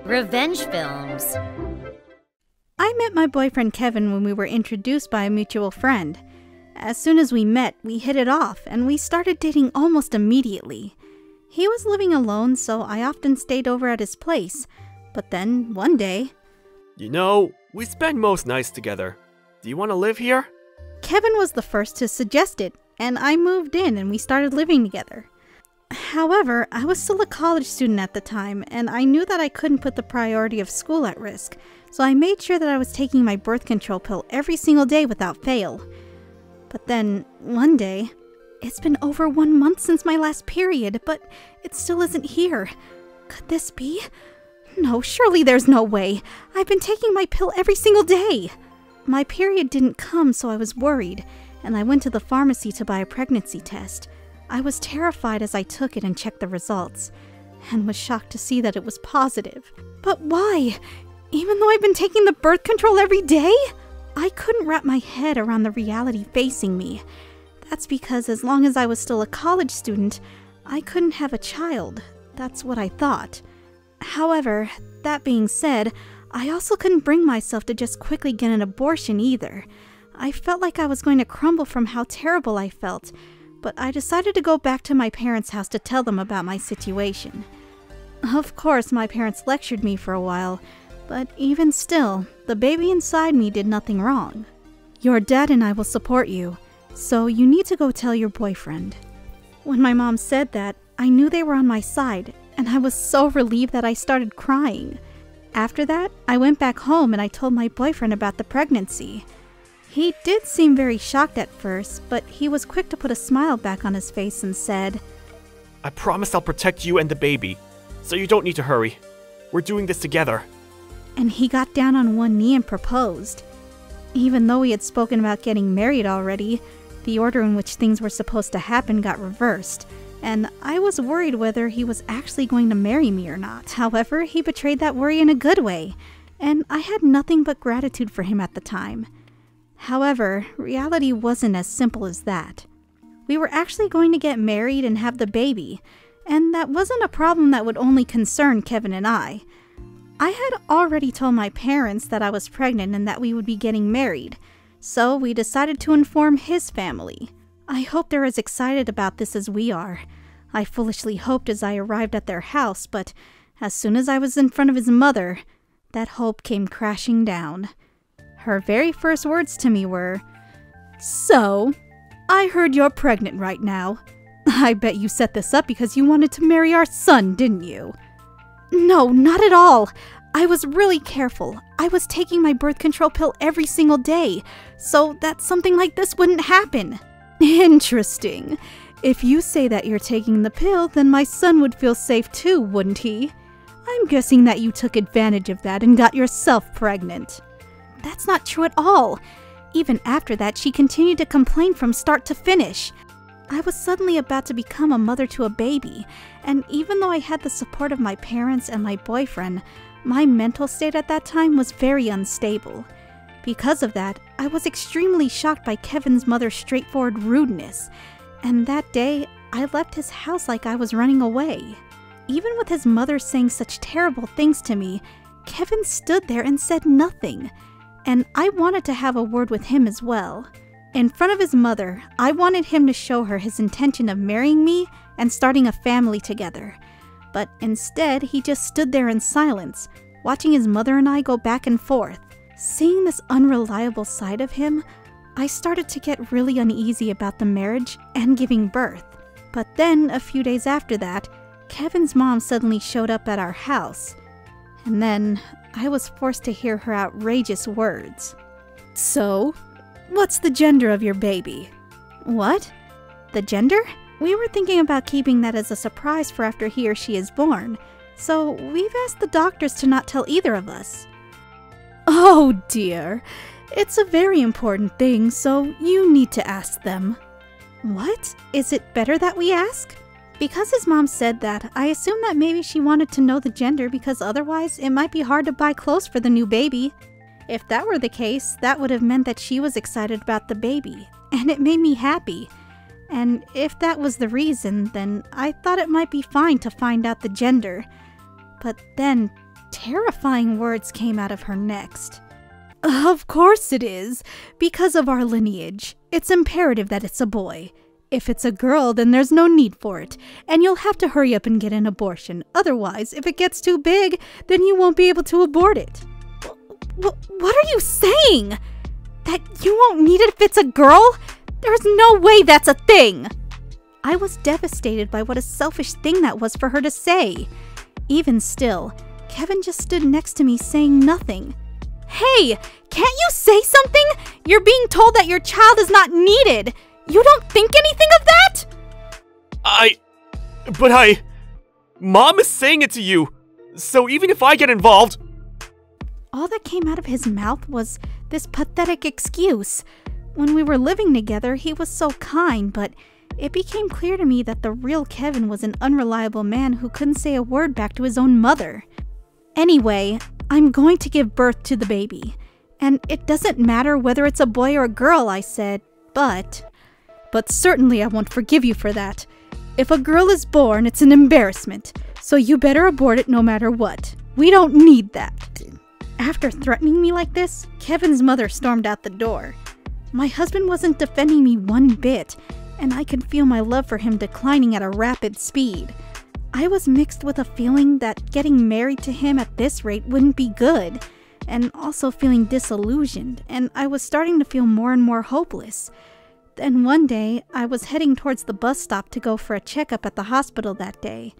Revenge films. I met my boyfriend Kevin when we were introduced by a mutual friend. As soon as we met, we hit it off, and we started dating almost immediately. He was living alone, so I often stayed over at his place. But then, one day... You know, we spend most nights together. Do you want to live here? Kevin was the first to suggest it, and I moved in and we started living together. However, I was still a college student at the time, and I knew that I couldn't put the priority of school at risk, so I made sure that I was taking my birth control pill every single day without fail. But then, one day, it's been over 1 month since my last period, but it still isn't here. Could this be? No, surely there's no way. I've been taking my pill every single day. My period didn't come, so I was worried, and I went to the pharmacy to buy a pregnancy test. I was terrified as I took it and checked the results, and was shocked to see that it was positive. But why? Even though I've been taking the birth control every day? I couldn't wrap my head around the reality facing me. That's because as long as I was still a college student, I couldn't have a child. That's what I thought. However, that being said, I also couldn't bring myself to just quickly get an abortion either. I felt like I was going to crumble from how terrible I felt, but I decided to go back to my parents' house to tell them about my situation. Of course, my parents lectured me for a while, but even still, the baby inside me did nothing wrong. Your dad and I will support you, so you need to go tell your boyfriend. When my mom said that, I knew they were on my side, and I was so relieved that I started crying. After that, I went back home and I told my boyfriend about the pregnancy. He did seem very shocked at first, but he was quick to put a smile back on his face and said, I promise I'll protect you and the baby, so you don't need to hurry. We're doing this together. And he got down on one knee and proposed. Even though we had spoken about getting married already, the order in which things were supposed to happen got reversed, and I was worried whether he was actually going to marry me or not. However, he betrayed that worry in a good way, and I had nothing but gratitude for him at the time. However, reality wasn't as simple as that. We were actually going to get married and have the baby, and that wasn't a problem that would only concern Kevin and I. I had already told my parents that I was pregnant and that we would be getting married, so we decided to inform his family. I hope they're as excited about this as we are. I foolishly hoped as I arrived at their house, but as soon as I was in front of his mother, that hope came crashing down. Her very first words to me were, So, I heard you're pregnant right now. I bet you set this up because you wanted to marry our son, didn't you? No, not at all. I was really careful. I was taking my birth control pill every single day, so that something like this wouldn't happen. Interesting. If you say that you're taking the pill, then my son would feel safe too, wouldn't he? I'm guessing that you took advantage of that and got yourself pregnant. That's not true at all. Even after that, she continued to complain from start to finish. I was suddenly about to become a mother to a baby, and even though I had the support of my parents and my boyfriend, my mental state at that time was very unstable. Because of that, I was extremely shocked by Kevin's mother's straightforward rudeness, and that day, I left his house like I was running away. Even with his mother saying such terrible things to me, Kevin stood there and said nothing, and I wanted to have a word with him as well. In front of his mother, I wanted him to show her his intention of marrying me and starting a family together. But instead, he just stood there in silence, watching his mother and I go back and forth. Seeing this unreliable side of him, I started to get really uneasy about the marriage and giving birth. But then, a few days after that, Kevin's mom suddenly showed up at our house. And then, I was forced to hear her outrageous words. So, what's the gender of your baby? What? The gender? We were thinking about keeping that as a surprise for after he or she is born, so we've asked the doctors to not tell either of us. Oh dear, it's a very important thing, so you need to ask them. What? Is it better that we ask? Because his mom said that, I assumed that maybe she wanted to know the gender because otherwise it might be hard to buy clothes for the new baby. If that were the case, that would have meant that she was excited about the baby, and it made me happy. And if that was the reason, then I thought it might be fine to find out the gender. But then, terrifying words came out of her next. Of course it is. Because of our lineage. It's imperative that it's a boy. If it's a girl, then there's no need for it, and you'll have to hurry up and get an abortion. Otherwise, if it gets too big, then you won't be able to abort it. What are you saying? That you won't need it if it's a girl? There's no way that's a thing! I was devastated by what a selfish thing that was for her to say. Even still, Kevin just stood next to me saying nothing. Hey, can't you say something? You're being told that your child is not needed. You don't think anything of that? Mom is saying it to you, so even if I get involved... All that came out of his mouth was this pathetic excuse. When we were living together, he was so kind, but it became clear to me that the real Kevin was an unreliable man who couldn't say a word back to his own mother. Anyway, I'm going to give birth to the baby. And it doesn't matter whether it's a boy or a girl, I said, but certainly I won't forgive you for that. If a girl is born, it's an embarrassment, so you better abort it no matter what. We don't need that. After threatening me like this, Kevin's mother stormed out the door. My husband wasn't defending me one bit, and I could feel my love for him declining at a rapid speed. I was mixed with a feeling that getting married to him at this rate wouldn't be good, and also feeling disillusioned, and I was starting to feel more and more hopeless. Then one day, I was heading towards the bus stop to go for a checkup at the hospital that day,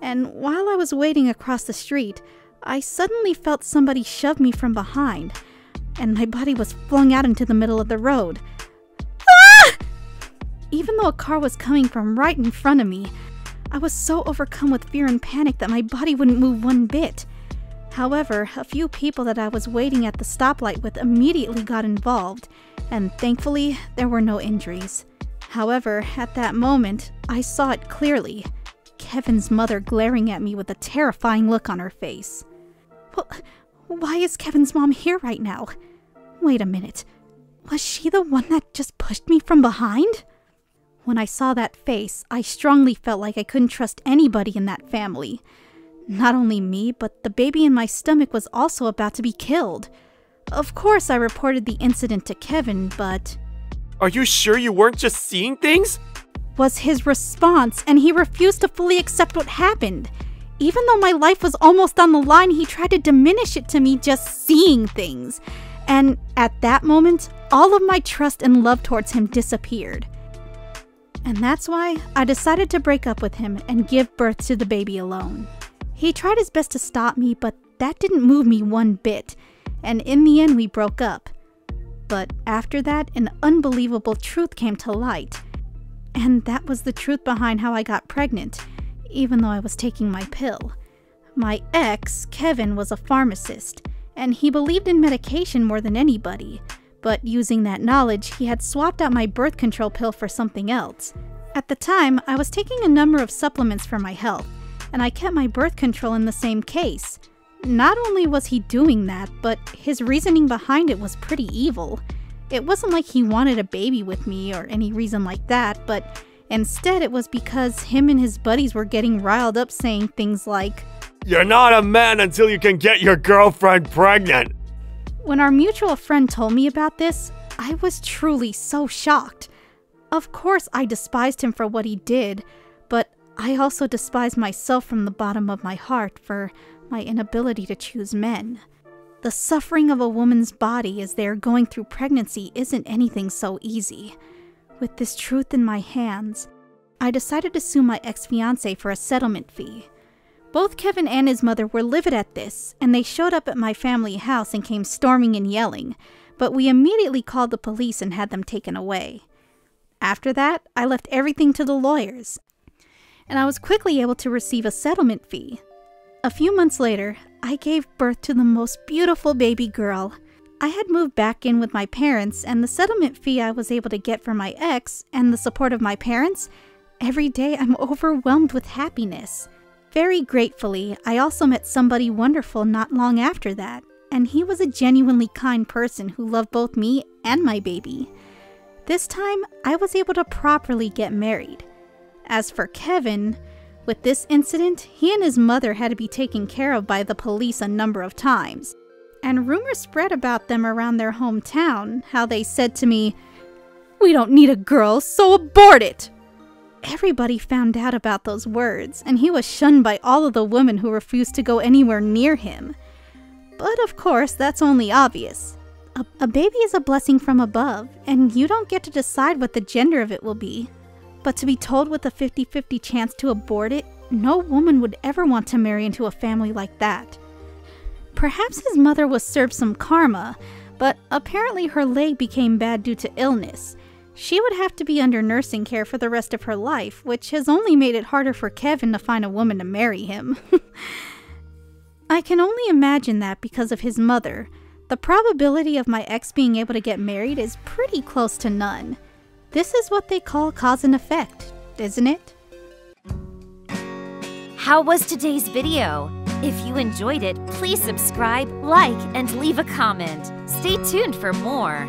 and while I was waiting across the street, I suddenly felt somebody shove me from behind, and my body was flung out into the middle of the road. Ah! Even though a car was coming from right in front of me, I was so overcome with fear and panic that my body wouldn't move one bit. However, a few people that I was waiting at the stoplight with immediately got involved, and thankfully, there were no injuries. However, at that moment, I saw it clearly. Kevin's mother glaring at me with a terrifying look on her face. Well, why is Kevin's mom here right now? Wait a minute. Was she the one that just pushed me from behind? When I saw that face, I strongly felt like I couldn't trust anybody in that family. Not only me, but the baby in my stomach was also about to be killed. Of course, I reported the incident to Kevin, but... Are you sure you weren't just seeing things? Was his response, and he refused to fully accept what happened. Even though my life was almost on the line, he tried to diminish it to me just seeing things. And at that moment, all of my trust and love towards him disappeared. And that's why I decided to break up with him and give birth to the baby alone. He tried his best to stop me, but that didn't move me one bit, and in the end we broke up. But after that, an unbelievable truth came to light. And that was the truth behind how I got pregnant, even though I was taking my pill. My ex, Kevin, was a pharmacist, and he believed in medication more than anybody. But using that knowledge, he had swapped out my birth control pill for something else. At the time, I was taking a number of supplements for my health, and I kept my birth control in the same case. Not only was he doing that, but his reasoning behind it was pretty evil. It wasn't like he wanted a baby with me or any reason like that, but instead it was because him and his buddies were getting riled up saying things like, "You're not a man until you can get your girlfriend pregnant." When our mutual friend told me about this, I was truly so shocked. Of course, I despised him for what he did, but I also despised myself from the bottom of my heart for my inability to choose men. The suffering of a woman's body as they are going through pregnancy isn't anything so easy. With this truth in my hands, I decided to sue my ex-fiancé for a settlement fee. Both Kevin and his mother were livid at this, and they showed up at my family house and came storming and yelling, but we immediately called the police and had them taken away. After that, I left everything to the lawyers, and I was quickly able to receive a settlement fee. A few months later, I gave birth to the most beautiful baby girl. I had moved back in with my parents, and the settlement fee I was able to get from my ex and the support of my parents, every day I'm overwhelmed with happiness. Very gratefully, I also met somebody wonderful not long after that, and he was a genuinely kind person who loved both me and my baby. This time, I was able to properly get married. As for Kevin, With this incident, he and his mother had to be taken care of by the police a number of times. And rumors spread about them around their hometown, how they said to me, "We don't need a girl, so abort it!" Everybody found out about those words, and he was shunned by all of the women who refused to go anywhere near him. But of course, that's only obvious. A baby is a blessing from above, and you don't get to decide what the gender of it will be. But to be told with a 50-50 chance to abort it, no woman would ever want to marry into a family like that. Perhaps his mother was served some karma, but apparently her leg became bad due to illness. She would have to be under nursing care for the rest of her life, which has only made it harder for Kevin to find a woman to marry him. I can only imagine that because of his mother. The probability of my ex being able to get married is pretty close to none. This is what they call cause and effect, isn't it? How was today's video? If you enjoyed it, please subscribe, like, and leave a comment. Stay tuned for more.